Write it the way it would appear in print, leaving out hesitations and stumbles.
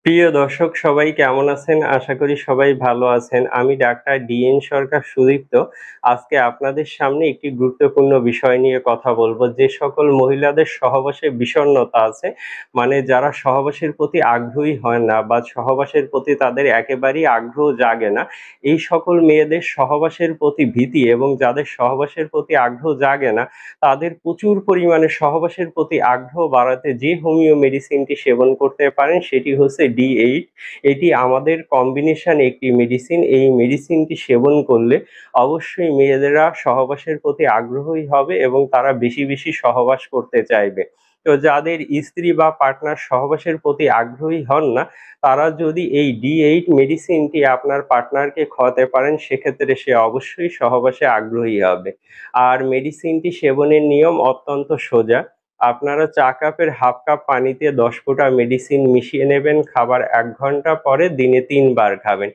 প্রিয় দর্শক সবাই কেমন আছেন? আশা করি সবাই ভালো আছেন। আমি ডাক্তার ডিএন সরকার সুদীপ্ত। আজকে আপনাদের সামনে একটি গুরুত্বপূর্ণ বিষয় নিয়ে কথা বলব। যে সকল মহিলাদের সহবাসে বিষণ্ণতা আছে, মানে যারা সহবাসের প্রতি আগ্রহী হয় না বা সহবাসের প্রতি তাদের একেবারেই আগ্রহ জাগে না, এই সকল মেয়েদের সহবাসের প্রতি ভীতি এবং যাদের সহবাসের প্রতি আগ্রহ জাগে না, তাদের প্রচুর পরিমাণে সহবাসের প্রতি আগ্রহ বাড়াতে যে হোমিও মেডিসিনটি সেবন করতে পারেন সেটি হচ্ছে D8। এটি আমাদের কম্বিনেশন একটি মেডিসিন। এই মেডিসিনটি সেবন করলে অবশ্যই মেয়েদেরা সহবাসের প্রতি আগ্রহী হবে এবং তারা বেশি, বেশি সহবাস করতে চাইবে। তো যাদের স্ত্রী বা পার্টনার সহবাসের প্রতি আগ্রহী হন না, তারা যদি এই D8 মেডিসিনটি আপনার পার্টনারকে খাওয়াতে পারেন সেক্ষেত্রে সে অবশ্যই সহবাসে আগ্রহী হবে। আর মেডিসিনটি সেবনের নিয়ম অত্যন্ত সোজা। আপনারা চা কাপের 1/2 কাপ পানিতে 10 ফোঁটা মেডিসিন মিশিয়ে নেবেন। খাবার 1 ঘন্টা পরে দিনে 3 বার খাবেন।